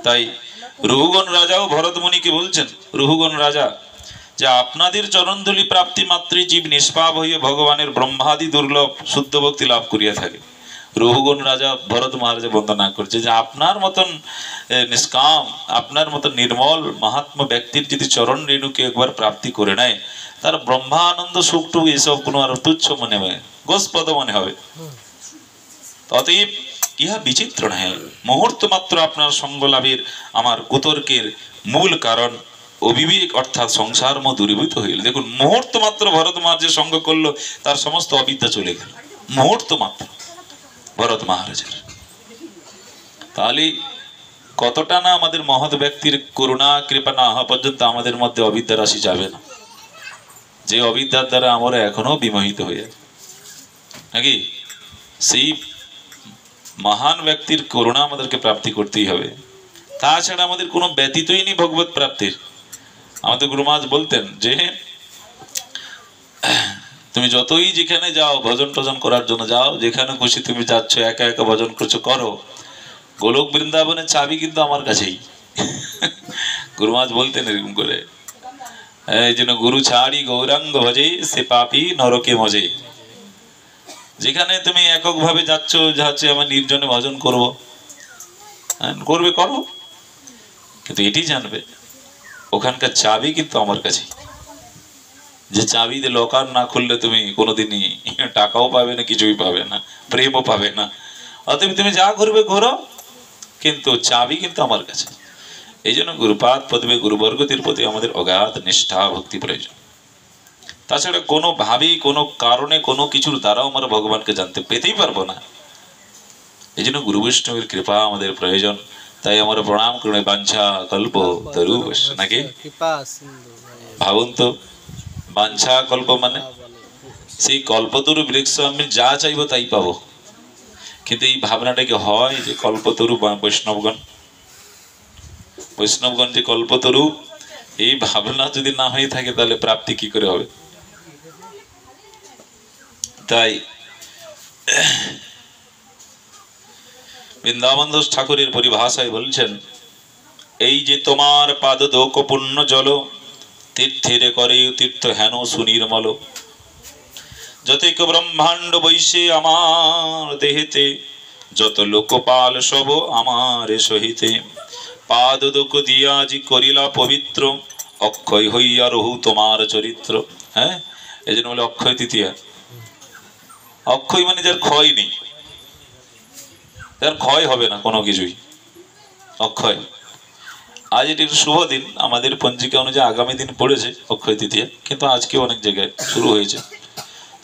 তাই রুহুগণ রাজাও ভরত মুনিকে বলছেন, রুহুগণ রাজা, যে আপনাদের চরণধূলি প্রাপ্তি মাত্রই জীব নিষ্পাপ হইয়া ভগবানের ব্রহ্মাদি দুর্লভ শুদ্ধ ভক্তি লাভ করিয়া থাকে। রুহুগণ রাজা ভরত মহারাজা বন্দনা করছে যে আপনার মতন নিষ্কাম, আপনার মতন নির্মল মহাত্মা ব্যক্তির যদি চরণ রেণুকে একবার প্রাপ্তি করে নেয়, তার ব্রহ্মানন্দ সুখটুকু এসব কোনো আর তুচ্ছ মনে হয়, গোস্পদ মনে হবে। অতএব ইহা বিচিত্র নহে, মুহূর্ত মাত্র আপনার সঙ্গ লাভের আমার কুতর্কের মূল কারণ অবিবেক অর্থাৎ সংসার দূরীভূত হইল। দেখুন, মুহূর্ত মাত্র ভরত মহারাজের সঙ্গ করলো, তার সমস্ত অবিদ্যা চলে গেল, মুহূর্ত মাত্র ভরত মহারাজের। তাহলে কতটা না আমাদের মহৎ ব্যক্তির করুণা কৃপা না হওয়া পর্যন্ত আমাদের মধ্যে অবিদ্যা রাশি যাবে না, যে অবিদ্যার দ্বারা আমরা এখনো বিমোহিত হয়ে যাই নাকি। সেই মহান ব্যক্তির করুণা আমাদেরকে প্রাপ্তি করতেই হবে, তাছাড়া আমাদের কোনো ব্যতীতই নেই ভগবত প্রাপ্তির। আমাদের গুরু মহারাজ বলতেন যে তুমি যতই যেখানে যাও ভজন টজন করার জন্য যাও, যেখানে খুশি তুমি যাচ্ছ একা একা ভজন করছো, করো, গোলক বৃন্দাবনের চাবি কিন্তু আমার কাছেই। গুরু মহারাজ বলতেন এরকম করে, এই জন্য গুরু ছাড়ি গৌরাঙ্গ ভজে সে পাপি নরকে মজে। যেখানে তুমি একক ভাবে যাচ্ছ, যাচ্ছে আমার নির্জনে ভজন করবো, করবে করো, কিন্তু এটি জানবে ওখানকার চাবি কিন্তু আমার কাছে। যে চাবি দিয়ে লকার না খুললে তুমি কোনোদিনই টাকাও পাবে না, কিছুই পাবে না, প্রেমও পাবে না। অতএব তুমি যা করবে করো, কিন্তু চাবি কিন্তু আমার কাছে। এই জন্য গুরুপাদ পদবে গুরুবর্গতির প্রতি আমাদের অগাধ নিষ্ঠা ভক্তি প্রয়োজন। তাছাড়া কোনো ভাবেই কোনো কারণে কোনো কিছুর দ্বারাও আমরা ভগবানকে জানতে পেতেই পারবো না। এই জন্য গুরু বৈষ্ণবের কৃপা আমাদের প্রয়োজন। তাই আমরা প্রণাম করে বাঞ্ছা কল্প তরু নাকি ভাবুন তো, বাঞ্ছা কল্প মানে সেই কল্পতরু বৃক্ষ আমি যা চাইবো তাই পাবো। কিন্তু এই ভাবনাটা কি হয় যে কল্পতরু বৈষ্ণবগণ যে কল্পতরু, এই ভাবনা যদি না হয়ে থাকে তাহলে প্রাপ্তি কি করে হবে? তাই বৃন্দাবন দাস ঠাকুরের পরিভাষায় বলছেন, এই যে তোমার পাদ দোক পুণ্য জল তীর্থের করে তীর্থ হেন সুনির্মল, যতেক ব্রহ্মাণ্ড বৈশে আমার দেহেতে, যত লোকপাল সব আমার সহিতে, পাদ দোক দিয়া আজি করিলা পবিত্র, অক্ষয় হইয়া রহু তোমার চরিত্র। হ্যাঁ, এই জন্য বলে অক্ষয় তৃতীয়া। অক্ষয় মানে যার ক্ষয় নেই, যার ক্ষয় হবে না কোনো কিছুই, অক্ষয়। আজ এটি একটু শুভ দিন, আমাদের পঞ্জিকা অনুযায়ী আগামী দিন পড়েছে অক্ষয় তৃতীয়া, কিন্তু আজকে অনেক জায়গায় শুরু হয়েছে।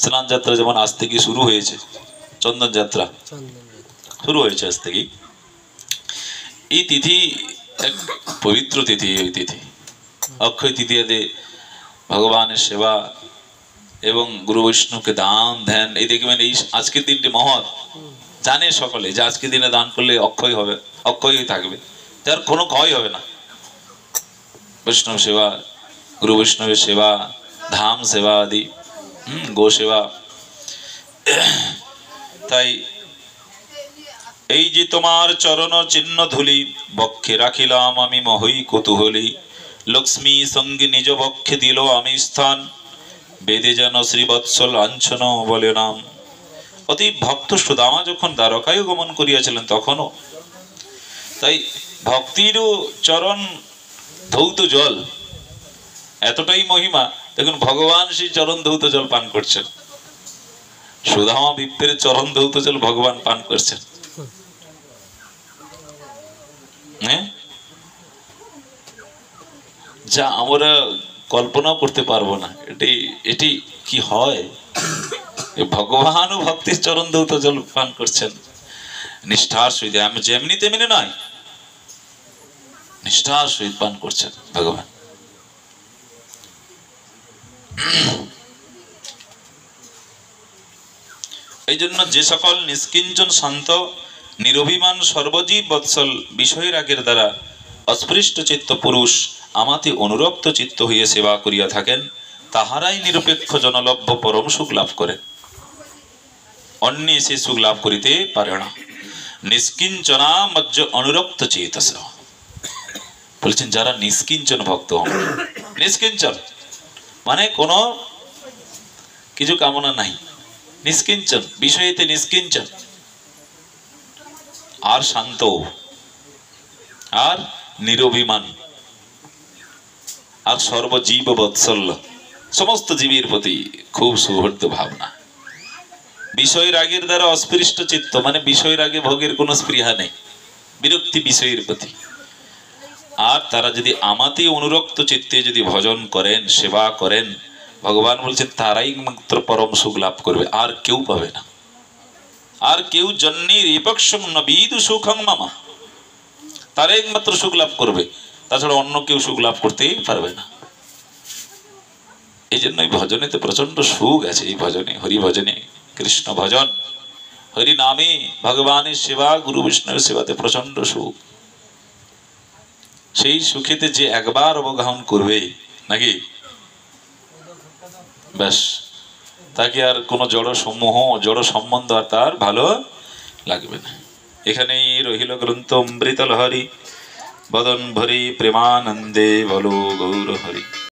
স্নান যাত্রা যেমন আজ থেকে শুরু হয়েছে, চন্দন যাত্রা শুরু হয়েছে আজ থেকেই। এই তিথি এক পবিত্র তিথি। এই তিথি অক্ষয় তৃতীয়াতে ভগবানের সেবা এবং গুরু বৈষ্ণবকে দান ধ্যান, এই দেখবেন এই আজকের দিনটি মহৎ। জানে সকলে যে আজকের দিনে দান করলে অক্ষয় হবে, অক্ষয় থাকবে, তার কোনো ক্ষয় হবে না। বৈষ্ণব সেবা, গুরু বৈষ্ণবের সেবা, ধাম সেবা আদি, গো সেবা। তাই এই যে তোমার চরণ চিহ্ন ধুলি, বক্ষে রাখিলাম আমি মহই কৌতূহলী, লক্ষ্মী সঙ্গে নিজ বক্ষে দিল আমি স্থান, বেদে যেন শ্রীবৎসল লাঞ্ছন বলে নাম। অতি ভক্ত সুদামা যখন দ্বারকায় গমন করিয়াছিলেন তখনও, তাই ভক্তিরও চরণ ধৌত জল এতটাই মহিমা। দেখুন ভগবান সেই চরণ ধৌত জল পান করছেন, সুদামা বিপ্রের চরণ ধৌত জল ভগবান পান করছেন। হ্যাঁ, যা আমরা কল্পনাও করতে পারবো না। এটি কি হয়? ভগবান ও ভক্তির চরণ ধৌত জল পান করছেন নিষ্ঠার সহিত, আমি যেমনি তেমনি নয়, নিষ্ঠার সহিত পান করছেন ভগবান। এই জন্য যে সকল নিষ্কিঞ্চন শান্ত নিরভিমান সর্বজীব বৎসল বিষয় রাগের দ্বারা অস্পৃষ্ট চিত্ত পুরুষ আমাতে অনুরক্ত চিত্ত হইয়া সেবা করিয়া থাকেন, তাহারাই নিরপেক্ষ জনলভ্য পরম সুখ লাভ করেন, অন্যে সে সুখ লাভ করিতে পারে না। নিষ্কিঞ্চনা মজ্জ অনুরক্ত চেতস, বলছেন যারা নিষ্কিঞ্চন ভক্ত হন। নিষ্কিঞ্চন মানে কোনো কিছু কামনা নাই, নিষ্কিঞ্চন, বিষয়েতে নিষ্কিঞ্চন, আর শান্ত, আর নিরভিমান, আর সর্বজীব বৎসল্য, সমস্ত জীবের প্রতি খুব সৌহার্দ্য ভাবনা। বিষয় রাগের দ্বারা অস্পৃষ্ট চিত্ত, মানে বিষয় রাগে ভোগের কোনো স্পৃহা নেই, বিরক্তি বিষয়ের প্রতি। আর তারা যদি আমাতে অনুরক্ত চিত্তে যদি ভজন করেন, সেবা করেন, ভগবান বলছেন তারাই মাত্র পরম সুখ লাভ করবে, আর কেউ পাবে না। আর কেউ জন্মের এপক্ষম নবিদু সুখং মামা, তারাই মাত্র সুখ লাভ করবে, তাছাড়া অন্য কেউ সুখ লাভ করতেই পারবে না। এই জন্যই ভজনেতে প্রচন্ড সুখ আছে। এই ভজনে, হরি ভজনে, কৃষ্ণ ভজন, হরি নামে ভগবানের সেবা, গুরু বিষ্ণুর সেবাতে প্রচন্ড সুখ। সেই সুখেতে যে একবার অবগাহন করবে নাকি, ব্যাস তাকে আর কোনো জড় সমূহ, জড় সম্বন্ধ আর তার ভালো লাগবে না। এখানেই রহিল গ্রন্থ অমৃত লহরী, বদন ভরি প্রেমানন্দে বলো গৌর হরি।